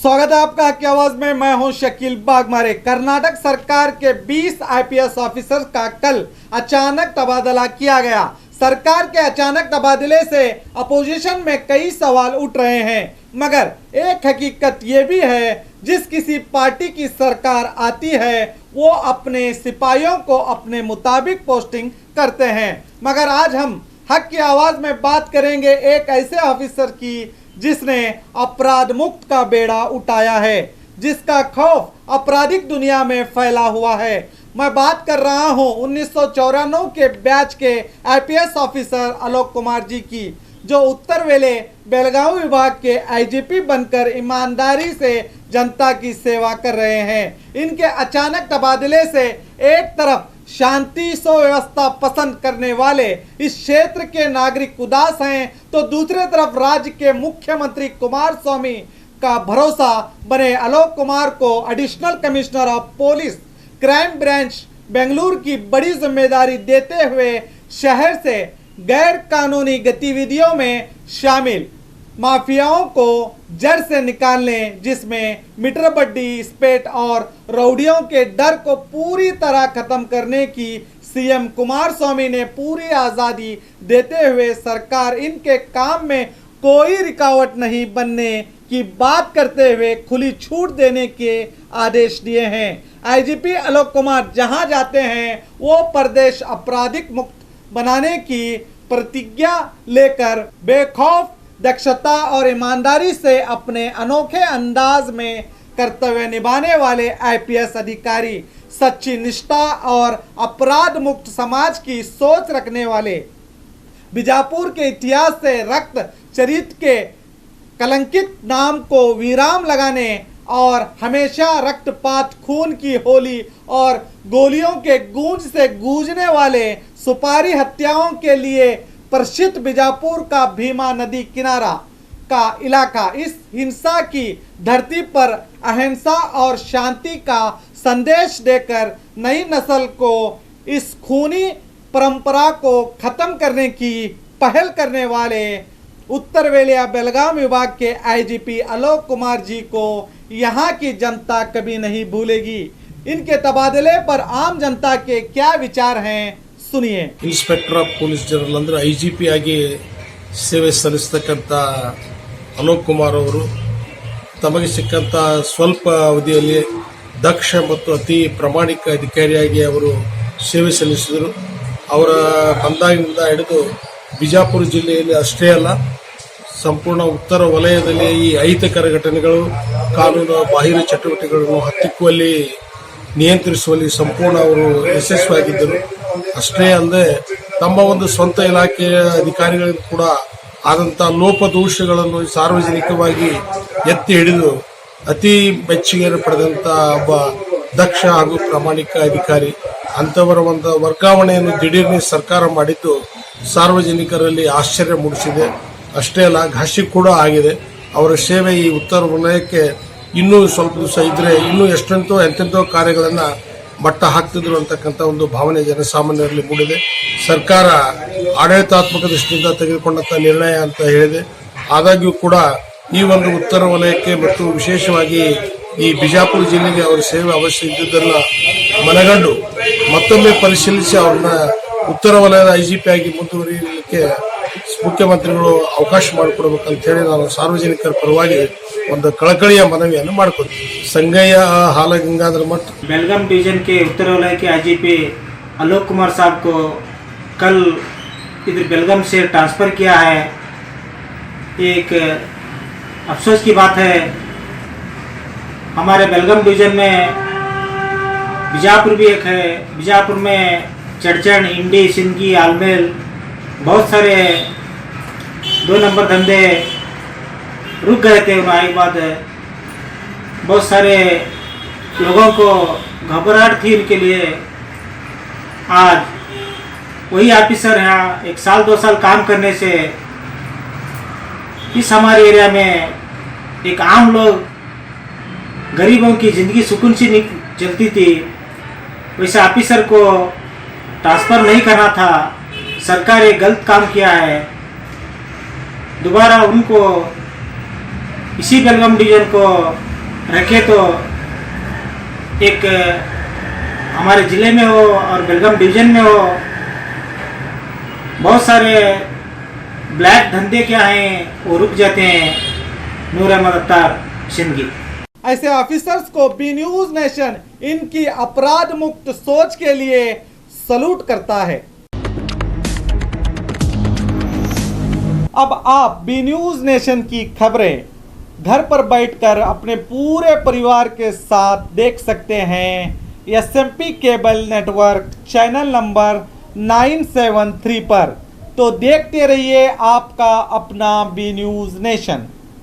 स्वागत है आपका हक की आवाज में। मैं हूं शकील बागमारे। कर्नाटक सरकार के 20 आईपीएस ऑफिसर का कल अचानक तबादला किया गया। सरकार के अचानक तबादले से अपोजिशन में कई सवाल उठ रहे हैं, मगर एक हकीकत ये भी है, जिस किसी पार्टी की सरकार आती है वो अपने सिपाहियों को अपने मुताबिक पोस्टिंग करते हैं। मगर आज हम हक की आवाज में बात करेंगे एक ऐसे ऑफिसर की जिसने अपराध मुक्त का बेड़ा उठाया है, जिसका खौफ आपराधिक दुनिया में फैला हुआ है। मैं बात कर रहा हूं 1994 के बैच के आईपीएस ऑफिसर आलोक कुमार जी की, जो उत्तर वेले बेलगांव विभाग के आईजीपी बनकर ईमानदारी से जनता की सेवा कर रहे हैं। इनके अचानक तबादले से एक तरफ शांति सुव्यवस्था पसंद करने वाले इस क्षेत्र के नागरिक उदास हैं, तो दूसरी तरफ राज्य के मुख्यमंत्री कुमारस्वामी का भरोसा बने आलोक कुमार को additional commissioner of police crime branch Bengaluru की बड़ी जिम्मेदारी देते हुए शहर से गैर कानूनी गतिविधियों में शामिल माफियाओं को जड़ से निकालने, जिसमें मीटर बड्डी, स्पेट और रौडियों के डर को पूरी तरह खत्म करने की सीएम कुमारस्वामी ने पूरी आज़ादी देते हुए सरकार इनके काम में कोई रुकावट नहीं बनने की बात करते हुए खुली छूट देने के आदेश दिए हैं। आईजीपी आलोक कुमार जहां जाते हैं वो प्रदेश आपराधिक मुक्त बनाने की प्रतिज्ञा लेकर बेखौफ दक्षता और ईमानदारी से अपने अनोखे अंदाज में कर्तव्य निभाने वाले आईपीएस अधिकारी, सच्ची निष्ठा और अपराध मुक्त समाज की सोच रखने वाले, बीजापुर के इतिहास से रक्त चरित के कलंकित नाम को विराम लगाने और हमेशा रक्तपात, खून की होली और गोलियों के गूंज से गूंजने वाले सुपारी हत्याओं के लिए प्रसिद्ध बीजापुर का भीमा नदी किनारा का इलाका इस हिंसा की धरती पर अहिंसा और शांति का संदेश देकर नई नस्ल को इस खूनी परंपरा को खत्म करने की पहल करने वाले उत्तर वेलिया बेलगाम विभाग के आईजीपी आलोक कुमार जी को यहाँ की जनता कभी नहीं भूलेगी। इनके तबादले पर आम जनता के क्या विचार हैं, सुनिए। ಇನ್ಸ್ಪೆಕ್ಟರ್ ಆಫ್ ಪೊಲೀಸ್ ಜನರಲ್ ಅಂದ್ರೆ ಐಜಿಪಿ ಆಗಿ ಸೇವೆ ಸಲ್ಲಿಸತಕ್ಕಂಥ ಅಲೋಕ್ ಕುಮಾರ್ ಅವರು ತಮಗೆ ಸಿಕ್ಕಂತ ಸ್ವಲ್ಪ ಅವಧಿಯಲ್ಲಿ ದಕ್ಷ ಮತ್ತು ಅತಿ ಪ್ರಾಮಾಣಿಕ ಅಧಿಕಾರಿಯಾಗಿ ಅವರು ಸೇವೆ ಸಲ್ಲಿಸಿದರು. ಅವರ ಬಂದಾಗಿನಿಂದ ಹಿಡಿದು ಬಿಜಾಪುರ ಜಿಲ್ಲೆಯಲ್ಲಿ ಅಷ್ಟೇ ಅಲ್ಲ, ಸಂಪೂರ್ಣ ಉತ್ತರ ವಲಯದಲ್ಲಿ ಈ ಅಹಿತಕರ ಘಟನೆಗಳು, ಕಾನೂನು ಬಾಹಿರ ಚಟುವಟಿಕೆಗಳನ್ನು ಹತ್ತಿಕ್ಕುವಲ್ಲಿ ನಿಯಂತ್ರಿಸುವಲ್ಲಿ ಸಂಪೂರ್ಣ ಅವರು ಯಶಸ್ವಿಯಾಗಿದ್ದರು. ಅಷ್ಟೇ ಅಲ್ಲದೆ ತಮ್ಮ ಒಂದು ಸ್ವಂತ ಇಲಾಖೆಯ ಅಧಿಕಾರಿಗಳಿಗೂ ಕೂಡ ಆದಂಥ ಲೋಪದೋಷಗಳನ್ನು ಸಾರ್ವಜನಿಕವಾಗಿ ಎತ್ತಿ ಹಿಡಿದು ಅತಿ ಮೆಚ್ಚುಗೆಯನ್ನು ಪಡೆದಂಥ ಒಬ್ಬ ದಕ್ಷ ಹಾಗೂ ಪ್ರಾಮಾಣಿಕ ಅಧಿಕಾರಿ. ಅಂಥವರ ಒಂದು ವರ್ಗಾವಣೆಯನ್ನು ದಿಢೀರ್ನೆ ಸರ್ಕಾರ ಮಾಡಿದ್ದು ಸಾರ್ವಜನಿಕರಲ್ಲಿ ಆಶ್ಚರ್ಯ ಮೂಡಿಸಿದೆ. ಅಷ್ಟೇ ಅಲ್ಲ, ಘಾಷಿ ಕೂಡ ಆಗಿದೆ. ಅವರ ಸೇವೆ ಈ ಉತ್ತರ ವಲಯಕ್ಕೆ ಇನ್ನೂ ಸ್ವಲ್ಪ ದಿವಸ ಇದ್ರೆ ಇನ್ನೂ ಎಂತೆಂಥೋ ಕಾರ್ಯಗಳನ್ನು ಮಟ್ಟ ಹಾಕ್ತಿದ್ರು ಅಂತಕ್ಕಂಥ ಒಂದು ಭಾವನೆ ಜನಸಾಮಾನ್ಯರಲ್ಲಿ ಮೂಡಿದೆ. ಸರ್ಕಾರ ಆಡಳಿತಾತ್ಮಕ ದೃಷ್ಟಿಯಿಂದ ತೆಗೆದುಕೊಂಡಂಥ ನಿರ್ಣಯ ಅಂತ ಹೇಳಿದೆ. ಆದಾಗ್ಯೂ ಕೂಡ ಈ ಒಂದು ಉತ್ತರ ವಲಯಕ್ಕೆ ಮತ್ತು ವಿಶೇಷವಾಗಿ ಈ ಬಿಜಾಪುರ ಜಿಲ್ಲೆಗೆ ಅವರ ಸೇವೆ ಅವಶ್ಯ ಇದ್ದುದನ್ನ ಮನಗಂಡು ಮತ್ತೊಮ್ಮೆ ಪರಿಶೀಲಿಸಿ ಅವ್ರನ್ನ ಉತ್ತರ ವಲಯದ ಐಜಿಪಿ ಆಗಿ ಮುಂದುವರಿಯಲಿಕ್ಕೆ ಮುಖ್ಯಮಂತ್ರಿಗಳು ಅವಕಾಶ ಮಾಡಿಕೊಡ್ಬೇಕಂತ ಹೇಳಿ ನಾನು ಸಾರ್ವಜನಿಕರ ಪರವಾಗಿ ಒಂದು कड़कड़िया मनविಯನ್ನು ಮಾಡಿಕೊಡ್ತೀನಿ. संगैया हाल गंगाधर मठ बेलगाम डिवीजन के उत्तर वलय के आईजीपी आलोक कुमार साहब को कल इधर बेलगाम से ट्रांसफ़र किया है। एक अफसोस की बात है, हमारे बेलगाम डिवीजन में बीजापुर भी एक है। बीजापुर में चड़चन, इंडी, सिंगी, आलमेल बहुत सारे 2 नंबर धंधे रुक गए थे। उन्हें एक बात है, बहुत सारे लोगों को घबराहट थी इनके लिए। आज वही ऑफिसर यहाँ 1 साल 2 साल काम करने से इस हमारे एरिया में एक आम लोग, गरीबों की ज़िंदगी सुकून से चलती थी। वैसे ऑफिसर को ट्रांसफ़र नहीं करना था। सरकार ये गलत काम किया है। दोबारा उनको इसी बेलगाम डिवीजन को रखे तो एक हमारे ज़िले में हो और बेलगाम डिवीज़न में हो बहुत सारे ब्लैक धंधे क्या हैं वो रुक जाते हैं। नूर अहमद अत्तार सिंदगी। ऐसे ऑफिसर्स को बी न्यूज नेशन इनकी अपराध मुक्त सोच के लिए सलूट करता है। अब आप बी न्यूज नेशन की खबरें घर पर बैठकर अपने पूरे परिवार के साथ देख सकते हैं SMP cable network channel number 973 पर। तो देखते रहिए आपका अपना बी न्यूज नेशन।